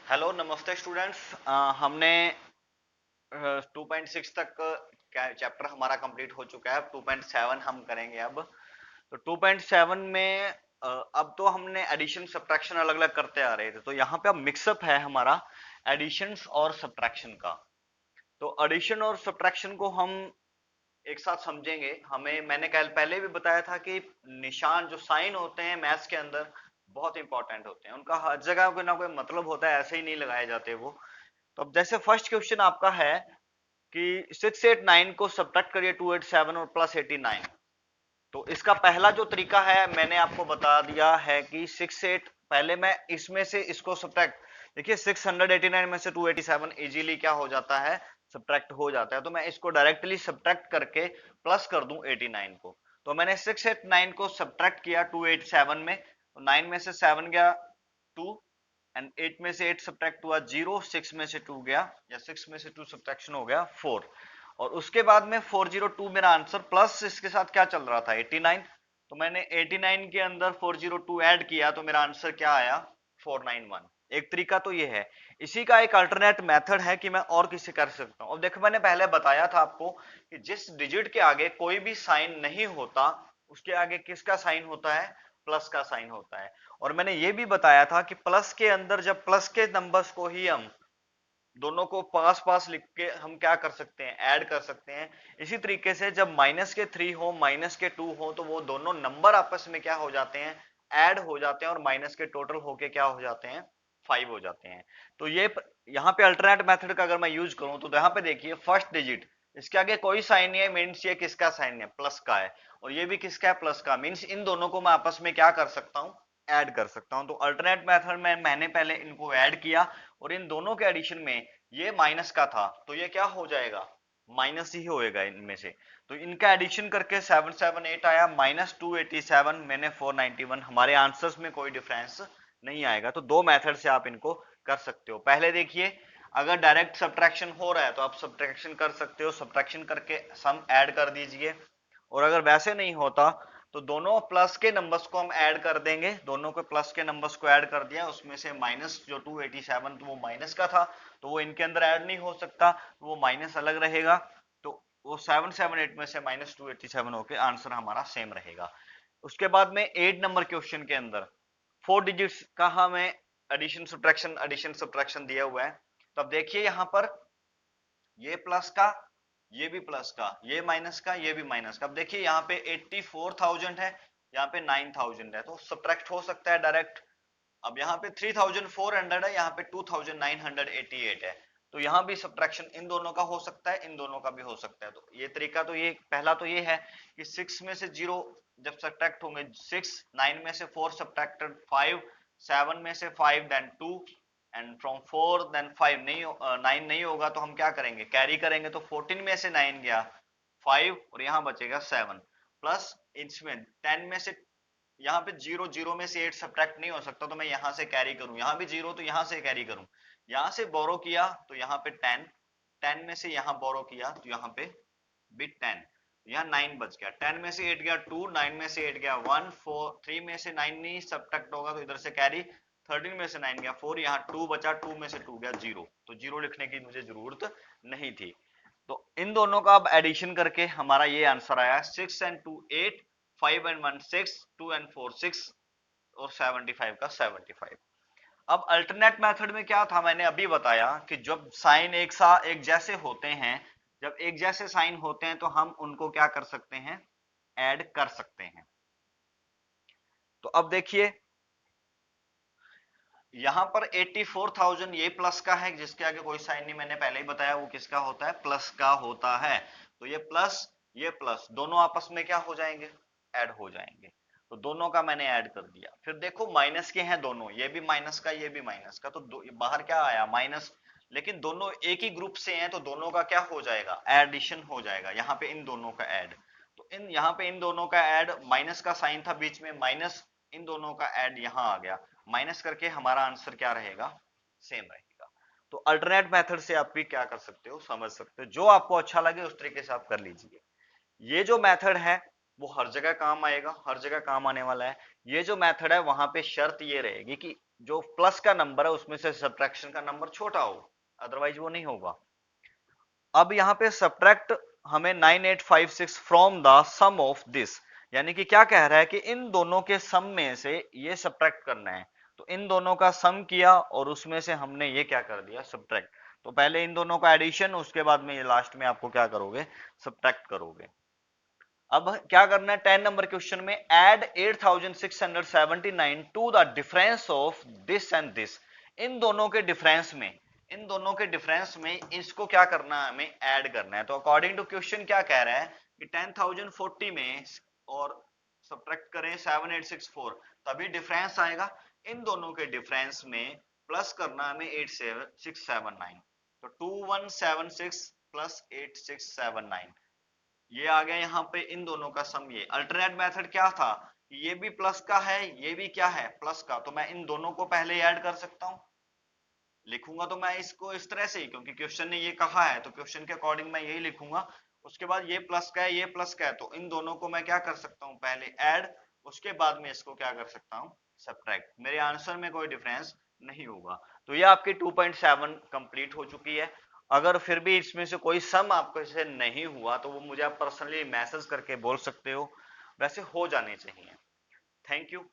Hello नमस्ते students. हमने 2.6 तक चैप्टर हमारा कंप्लीट हो चुका है। 2.7 हम करेंगे अब। तो 2.7 में अब तो हमने एडिशन सब्ट्रैक्शन अलग अलग करते आ रहे थे, तो यहाँ पे अब मिक्सअप है हमारा एडिशंस और सब्ट्रैक्शन का। तो एडिशन और सब्ट्रैक्शन को हम एक साथ समझेंगे। हमें मैंने कल पहले भी बताया था कि निशान जो साइन होते हैं मैथ्स के अंदर बहुत इंपॉर्टेंट होते हैं, उनका हर जगह कोई ना कोई मतलब होता है, ऐसे ही नहीं लगाए जाते वो। तो अब जैसे फर्स्ट क्वेश्चन आपका है कि 689 को सब्ट्रैक्ट करिए 287 और प्लस 89। तो इसका पहला जो तरीका है मैंने आपको बता दिया है कि 68 पहले मैं इसमें से इसको सब्ट्रैक्ट, देखिए 689 में से 287 इजीली क्या हो जाता है, सब्ट्रैक्ट हो जाता है। तो मैं इसको डायरेक्टली सब्ट्रैक्ट करके प्लस कर दूं 89 को। तो मैंने 689 को सब्ट्रैक्ट किया 287 में, तो 9 में से 7 गया 2 एंड 8 में से 8 सब्ट्रैक्ट हुआ 0, 6 में से 2 गया या 6 में से 2 सब्ट्रैक्शन हो गया 4। और उसके बाद में 402 मेरा आंसर, प्लस इसके साथ क्या चल रहा था 89। तो मैंने 89 के अंदर 402 ऐड किया तो मेरा आंसर क्या आया 491। एक तरीका तो ये है। इसी का एक अल्टरनेट मेथड है कि मैं और किसी कर सकता हूं। अब देखो मैंने पहले बताया था आपको कि जिस डिजिट के आगे कोई भी साइन नहीं होता उसके आगे किसका साइन होता है, प्लस का साइन होता है। और मैंने ये भी बताया था कि प्लस के अंदर जब प्लस के नंबर्स को ही हम दोनों को पास पास लिख के हम क्या कर सकते हैं, ऐड कर सकते हैं। इसी तरीके से जब माइनस के 3 हो माइनस के 2 हो तो वो दोनों नंबर आपस में क्या हो जाते हैं, ऐड हो जाते हैं और माइनस के टोटल होके क्या हो जाते हैं, 5 हो जाते हैं। तो ये यहाँ पे अल्टरनेट मेथड का अगर मैं यूज करूं तो यहाँ पे देखिए फर्स्ट डिजिट इसके आगे कोई साइन नहीं है, मीन्स ये किसका साइन है, प्लस का है। और ये भी किसका है, प्लस का। मीन्स इन दोनों को मैं आपस में क्या कर सकता हूं, ऐड कर सकता हूं। तो अल्टरनेट मेथड में मैंने पहले इनको ऐड किया और इन दोनों के एडिशन में ये माइनस का था तो ये क्या हो जाएगा, माइनस ही होएगा इनमें से। तो इनका एडिशन करके 778 आया, माइनस 287 मैंने 491। हमारे आंसर्स में कोई डिफरेंस नहीं आएगा। तो दो मेथड से आप इनको कर सकते हो। पहले देखिए, अगर डायरेक्ट सब्ट्रैक्शन हो रहा है तो आप सब्ट्रैक्शन कर सकते हो, सब्ट्रैक्शन करके सम ऐड कर दीजिए। और अगर वैसे नहीं होता तो दोनों प्लस के नंबर्स को हम ऐड कर देंगे। दोनों के प्लस के नंबर्स को ऐड कर दिया, उसमें से माइनस जो 287 तो वो माइनस का था तो वो इनके अंदर ऐड नहीं हो सकता, तो वो माइनस अलग रहेगा। तो वो 778 में से माइनस 287 होके आंसर हमारा सेम रहेगा। उसके बाद में 8 नंबर क्वेश्चन के अंदर 4 डिजिट्स का हमें एडिशन सब्ट्रैक्शन दिया हुआ है। तो अब देखिए यहां पर ये प्लस का, ये भी प्लस का, ये माइनस का, ये भी माइनस का। अब देखिए यहाँ पे 84,000 है, यहाँ पे 9,000 है, तो सब्ट्रैक्ट हो सकता है डायरेक्ट। अब यहाँ पे 3,400 है, यहाँ पे 2,988 है, तो यहाँ भी सब्ट्रैक्शन इन दोनों का हो सकता है, इन दोनों का भी हो सकता है। तो ये तरीका तो ये पहला तो ये है कि 6 में से 0 जब सब्ट्रैक्ट होंगे 6, 9 में से 4 सब्ट्रैक्टेड 5, 7 में से 5 देन 2 एंड फ्रॉम 4 देन 5 नहीं 9 नहीं होगा तो हम क्या करेंगे, कैरी करेंगे। तो 14 में से 9 गया 5 और यहाँ बचेगा 7 प्लस इसमें 10 में से, यहाँ पे 0 0 में से 8 सब्ट्रैक्ट नहीं हो सकता तो मैं यहाँ से कैरी करूं, यहाँ भी 0 तो यहाँ से कैरी करूं। यहाँ से बोरो किया तो यहाँ पे 10, 10 में से यहाँ बोरो किया तो यहाँ पे भी 10, यहाँ 9 बच गया। 10 में से 8 गया 2, 9 में से 8 गया 1, 4 3 में से 9 नहीं सब्ट्रैक्ट होगा तो इधर से कैरी, 13 में से 9 गया 4, यहाँ 2 बचा, 2 में से 2 गया 0, तो 0 लिखने की मुझे जरूरत नहीं थी। तो इन दोनों का अब एडिशन करके हमारा ये आंसर आया 6 एंड 2 8, 5 एंड 1 6, 2 एंड 4 6 और 75 का 75। अब अल्टरनेट मेथड में क्या था, मैंने अभी बताया कि जब साइन एक जैसे होते हैं, जब एक जैसे साइन होते हैं तो हम उनको क्या कर सकते हैं, ऐड कर सकते हैं। तो अब देखिए यहां पर 84,000 ये प्लस का है, जिसके आगे कोई साइन नहीं, मैंने पहले ही बताया वो किसका होता है, प्लस का होता है। तो ये प्लस दोनों आपस में क्या हो जाएंगे, ऐड हो जाएंगे। तो दोनों का मैंने ऐड कर दिया। फिर देखो माइनस के हैं दोनों, ये भी माइनस का ये भी माइनस का, तो बाहर क्या आया माइनस, लेकिन दोनों एक ही ग्रुप से हैं तो दोनों का क्या हो जाएगा, एडिशन हो जाएगा। यहाँ पे इन दोनों का ऐड, तो इन यहाँ पे इन दोनों का ऐड, माइनस का साइन था बीच में माइनस, इन दोनों का ऐड यहाँ आ गया, माइनस करके हमारा आंसर क्या रहेगा, सेम रहेगा। तो अल्टरनेट मेथड से आप भी क्या कर सकते हो, समझ सकते हो। जो आपको अच्छा लगे उस तरीके से आप कर लीजिए। ये जो मेथड है वो हर जगह काम आएगा, हर जगह काम आने वाला है। ये जो मेथड है वहां पे शर्त ये रहेगी कि जो प्लस का नंबर है उसमें से सब्ट्रैक्शन का नंबर छोटा हो, अदरवाइज वो नहीं होगा। अब यहाँ पे सब्ट्रैक्ट हमें 9856 from the sum of this, यानी कि क्या कह रहा है कि इन दोनों के सम में से ये सब्ट्रैक्ट करना है। तो इन दोनों का सम किया और उसमें से हमने ये क्या कर दिया, सब्ट्रैक्ट। तो पहले इन दोनों का एडिशन, उसके बाद में ये लास्ट में आपको क्या करोगे, सब्ट्रैक्ट करोगे। अब क्या करना है, 10 नंबर क्वेश्चन में add 8679 to the difference of this and this. इन दोनों के डिफरेंस में, इन दोनों के डिफरेंस में इसको क्या करना है, हमें ऐड करना है। तो अकॉर्डिंग टू क्वेश्चन क्या कह रहा है कि 10,040 में और सब्ट्रैक्ट करें 7864, तभी डिफरेंस आएगा। इन दोनों के डिफरेंस में प्लस करना हमें 8679, तो 2176 प्लस 8679, ये आ गया यहाँ पे इन दोनों का सम। ये अल्टरनेट मेथड क्या था, ये भी प्लस का है, ये भी क्या है, प्लस का। तो मैं इन दोनों को पहले ऐड कर सकता हूँ, लिखूंगा तो मैं इसको इस तरह से ही, क्योंकि क्वेश्चन ने ये कहा है तो क्वेश्चन के अकॉर्डिंग मैं यही लिखूंगा। उसके बाद ये प्लस का है, ये प्लस का है, तो इन दोनों को मैं क्या कर सकता हूँ, पहले ऐड, उसके बाद में इसको क्या कर सकता हूँ, सब्ट्रैक्ट। मेरे आंसर में कोई डिफरेंस नहीं होगा। तो ये आपकी 2.7 कंप्लीट हो चुकी है। अगर फिर भी इसमें से कोई सम आपको से नहीं हुआ तो वो मुझे आप पर्सनली मैसेज करके बोल सकते हो, वैसे हो जाने चाहिए। Thank you.